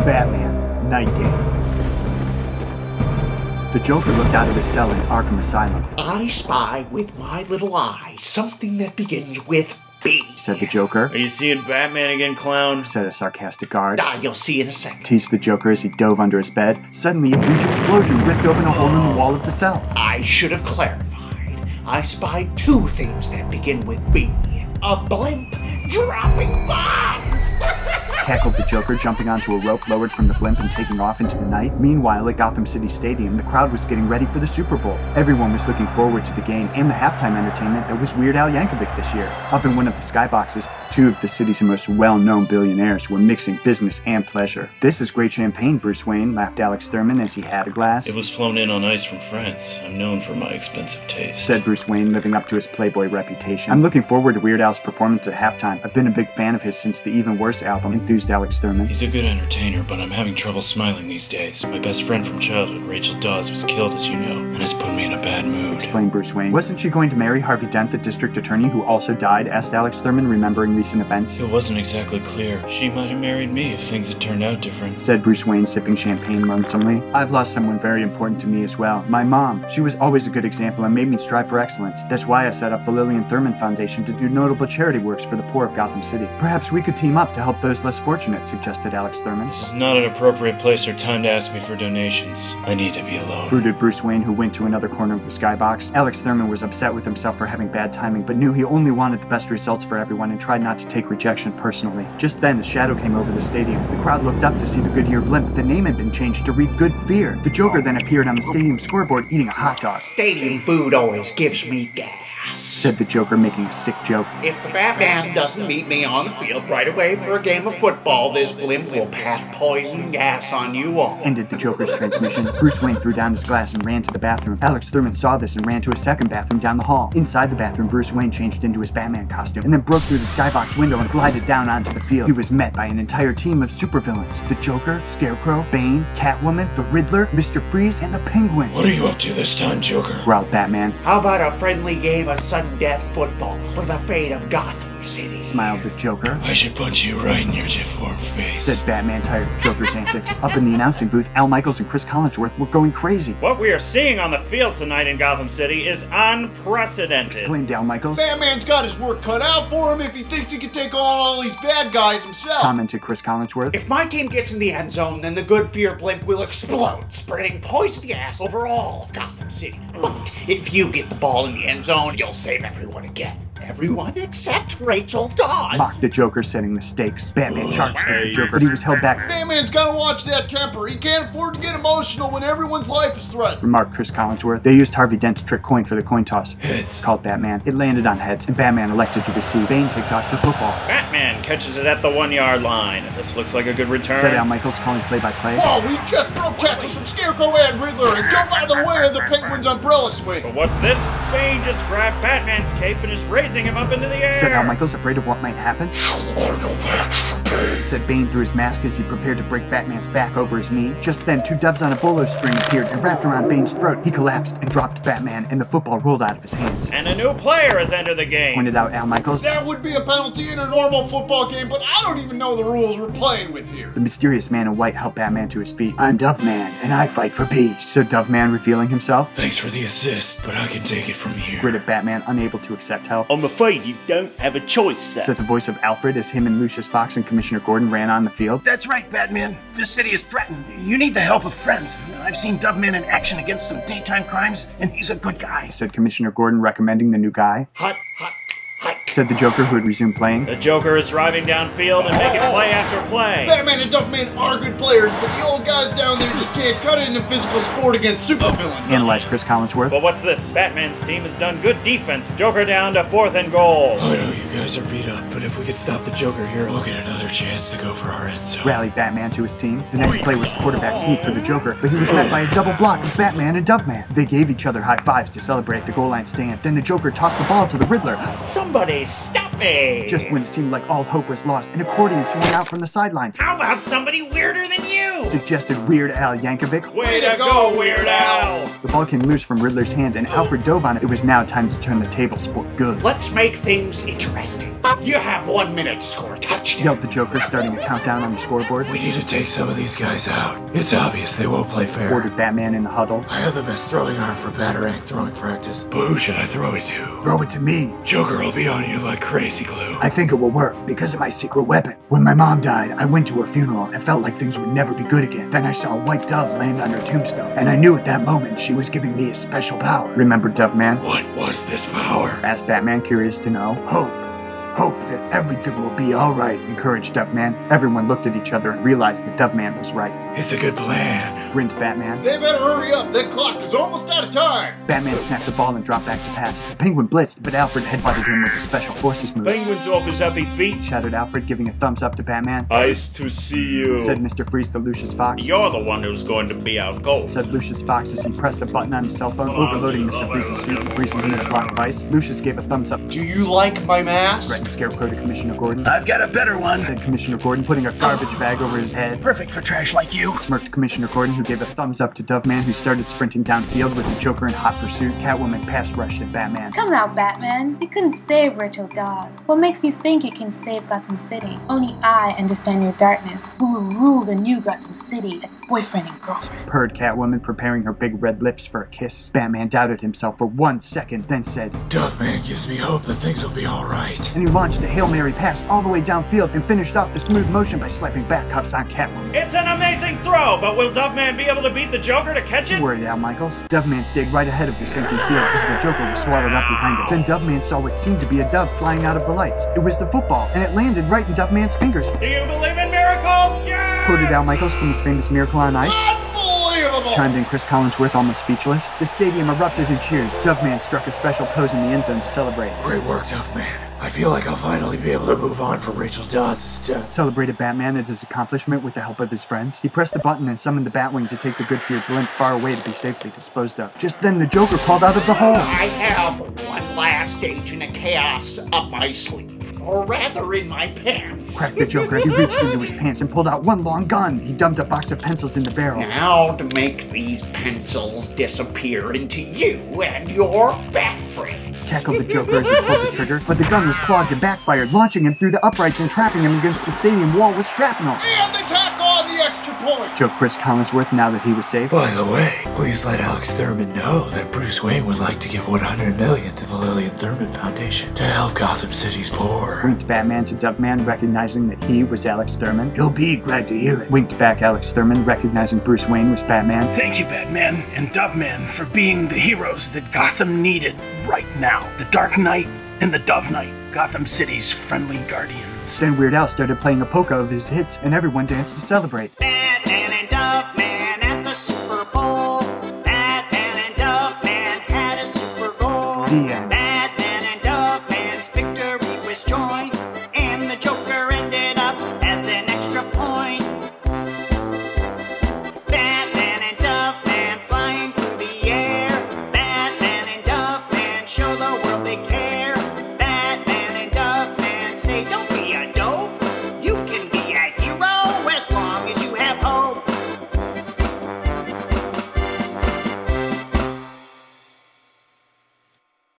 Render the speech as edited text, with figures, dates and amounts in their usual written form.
Batman, Night Game. The Joker looked out of his cell in Arkham Asylum. I spy with my little eye something that begins with B, said the Joker. Are you seeing Batman again, clown? Said a sarcastic guard. You'll see in a second. Teased the Joker as he dove under his bed. Suddenly, a huge explosion ripped open a hole in the wall of the cell. I should have clarified. I spied two things that begin with B. A blimp dropping bombs! Cackled the Joker, jumping onto a rope lowered from the blimp and taking off into the night. Meanwhile, at Gotham City Stadium, the crowd was getting ready for the Super Bowl. Everyone was looking forward to the game and the halftime entertainment that was Weird Al Yankovic this year. Up in one of the skyboxes, two of the city's most well-known billionaires were mixing business and pleasure. "This is great champagne, Bruce Wayne," laughed Alex Thurman as he had a glass. "It was flown in on ice from France. I'm known for my expensive taste," said Bruce Wayne, living up to his playboy reputation. "I'm looking forward to Weird Al's performance at halftime. I've been a big fan of his since the Even Worse album," enthused Alex Thurman. "He's a good entertainer, but I'm having trouble smiling these days. My best friend from childhood, Rachel Dawes, was killed, as you know, and has put me in a bad mood," explained Bruce Wayne. "Wasn't she going to marry Harvey Dent, the district attorney who also died?" asked Alex Thurman, remembering recent events. "It wasn't exactly clear. She might have married me if things had turned out different," said Bruce Wayne, sipping champagne lonesomely. "I've lost someone very important to me as well. My mom. She was always a good example and made me strive for excellence. That's why I set up the Lillian Thurman Foundation to do notable charity works for the poor of Gotham City. Perhaps we could team up to help those less fortunate," suggested Alex Thurman. "This is not an appropriate place or time to ask me for donations. I need to be alone," brooded Bruce Wayne, who went to another corner of the skybox. Alex Thurman was upset with himself for having bad timing, but knew he only wanted the best results for everyone and tried not to take rejection personally. Just then, a shadow came over the stadium. The crowd looked up to see the Goodyear blimp. The name had been changed to read Good Fear. The Joker then appeared on the stadium scoreboard eating a hot dog. "Stadium food always gives me gas," said the Joker, making a sick joke. "If the Batman doesn't meet me on the field right away for a game of football, this blimp will pass poison gas on you all," ended the Joker's transmission. Bruce Wayne threw down his glass and ran to the bathroom. Alex Thurman saw this and ran to a second bathroom down the hall. Inside the bathroom, Bruce Wayne changed into his Batman costume and then broke through the skybox window and glided down onto the field. He was met by an entire team of supervillains: the Joker, Scarecrow, Bane, Catwoman, the Riddler, Mr. Freeze, and the Penguin. "What are you up to this time, Joker?" growled Batman. "How about a friendly game of sudden death football for the fate of Gotham City?" smiled the Joker. "I should punch you right in your deformed face," said Batman, tired of Joker's antics. Up in the announcing booth, Al Michaels and Chris Collinsworth were going crazy. "What we are seeing on the field tonight in Gotham City is unprecedented," exclaimed Al Michaels. "Batman's got his work cut out for him if he thinks he can take on all these bad guys himself," commented Chris Collinsworth. "If my team gets in the end zone, then the Good Fear blimp will explode, spreading poison gas over all of Gotham City. But if you get the ball in the end zone, you'll save everyone again. Everyone except Rachel Dawes," mocked the Joker, setting the stakes. Batman charged at the Joker, but he was held back. "Batman's gotta watch that temper. He can't afford to get emotional when everyone's life is threatened," remarked Chris Collinsworth. They used Harvey Dent's trick coin for the coin toss. "Heads," called Batman. It landed on heads, and Batman elected to receive. Bane kicked off the football. "Batman catches it at the 1-yard line. This looks like a good return," said Al Michaels, calling play-by-play. "Oh, we just broke tackles from Scarecrow and Riddler and dove out of the way of the Penguin's umbrella swing." "But what's this? Bane just grabbed Batman's cape and is raising him up into the air," said Al Michaels, afraid of what might happen. Said Bane through his mask as he prepared to break Batman's back over his knee. Just then, two doves on a bolo string appeared and wrapped around Bane's throat. He collapsed and dropped Batman, and the football rolled out of his hands. "And a new player has entered the game," pointed out Al Michaels. "That would be a penalty in a normal football game, but I don't even know the rules we're playing with here." The mysterious man in white helped Batman to his feet. "I'm Doveman, and I fight for peace," said Doveman, revealing himself. "Thanks for the assist, but I can take it from here," gritted Batman, unable to accept help. "I'm afraid you don't have a choice, sir," said the voice of Alfred as him and Lucius Fox and Commissioner Gordon ran on the field. "That's right, Batman. This city is threatened. You need the help of friends. I've seen Doveman in action against some daytime crimes, and he's a good guy," said Commissioner Gordon, recommending the new guy. "Hut, hut, hut," said the Joker, who had resumed playing. "The Joker is driving downfield and making play after play." "Batman and Doveman are good players, but the old guys down there just can't cut it in a physical sport against supervillains," analyzed Chris Collinsworth. "But what's this? Batman's team has done good defense. Joker down to 4th and goal." "I know you guys are beat up, but if we could stop the Joker here, we'll get another chance to go for our end zone," rallied Batman to his team. The next play was quarterback sneak for the Joker, but he was met by a double block of Batman and Doveman. They gave each other high fives to celebrate the goal line stand. Then the Joker tossed the ball to the Riddler. "Somebody stop Hey. Just when it seemed like all hope was lost, an accordion swung out from the sidelines. How about somebody weirder than you? Suggested Weird Al Yankovic. Way to go, Weird Al! The ball came loose from Riddler's hand and Alfred dove on it. It was now time to turn the tables for good. Let's make things interesting. You have 1 minute to score a touchdown. Yelled the Joker, starting a countdown on the scoreboard. We need to take some of these guys out. It's obvious they won't play fair. Ordered Batman in the huddle. I have the best throwing arm for Batarang throwing practice. But who should I throw it to? Throw it to me. Joker will be on you like crazy glue. I think it will work because of my secret weapon. When my mom died, I went to her funeral and felt like things would never be good again. Then I saw a white dove land on her tombstone, and I knew at that moment she was giving me a special power. Remembered Doveman. What was this power? Asked Batman, curious to know. Hope. Hope that everything will be alright, encouraged Doveman. Everyone looked at each other and realized that Doveman was right. It's a good plan. Grinned Batman. They better hurry up. That clock is almost out of time. Batman snapped the ball and dropped back to pass. The Penguin blitzed, but Alfred headbutted him with a special forces move. Penguin's off his happy feet. Shouted Alfred, giving a thumbs up to Batman. Nice to see you. Said Mr. Freeze to Lucius Fox. You're the one who's going to be out cold. Said Lucius Fox as he pressed a button on his cell phone, overloading Mr. Freeze's suit and freezing him in a block of ice. Lucius gave a thumbs up. Do you like my mask? Threatened Scarecrow to Commissioner Gordon. I've got a better one. Said Commissioner Gordon, putting a garbage bag over his head. Perfect for trash like you. Smirked Commissioner Gordon, who gave a thumbs up to Doveman, who started sprinting downfield with the Joker in hot pursuit. Catwoman pass rushed at Batman. Come now, Batman. You couldn't save Rachel Dawes. What makes you think you can save Gotham City? Only I understand your darkness, who will rule the new Gotham City as boyfriend and girlfriend. Purred Catwoman, preparing her big red lips for a kiss. Batman doubted himself for 1 second, then said, Doveman gives me hope that things will be alright. and he launched a Hail Mary pass all the way downfield and finised off the smooth motion by slapping back cuffs on Catwoman. It's an amazing throw, but will Doveman be able to beat the Joker to catch it? Worried Al Michaels. Doveman stayed right ahead of the sinking field as the Joker was swallowed up behind him. Then Doveman saw what seemed to be a dove flying out of the lights. It was the football, and it landed right in Doveman's fingers. Do you believe in miracles? Yeah! Quoted Al Michaels from his famous Miracle on Ice. Unbelievable! Chimed in Chris Collinsworth, almost speechless. The stadium erupted in cheers. Doveman struck a special pose in the end zone to celebrate. Great work, Doveman. I feel like I'll finally be able to move on from Rachel Dawes' death. Celebrated Batman at his accomplishment with the help of his friends. He pressed the button and summoned the Batwing to take the good-feared blimp far away to be safely disposed of. Just then, the Joker crawled out of the hole. I have one last agent of chaos up my sleeve. Or rather, in my pants. Cracked the Joker. He reached into his pants and pulled out one long gun. He dumped a box of pencils in the barrel. Now to make these pencils disappear into you and your bat friends. Cackled the Joker as he pulled the trigger, but the gun was clogged and backfired, launching him through the uprights and trapping him against the stadium wall with shrapnel. And they tack on the extra point. Joked Chris Collinsworth now that he was safe. By the way, please let Alex Thurman know that Bruce Wayne would like to give $100 million to the Lillian Thurman Foundation to help Gotham City's poor. Winked Batman to Doveman, recognizing that he was Alex Thurman. He'll be glad to hear it. Winked back Alex Thurman, recognizing Bruce Wayne was Batman. Thank you, Batman and Doveman, for being the heroes that Gotham needed right now. The Dark Knight and the Dove Knight, Gotham City's friendly guardians. Then Weird Al started playing a polka of his hits, and everyone danced to celebrate.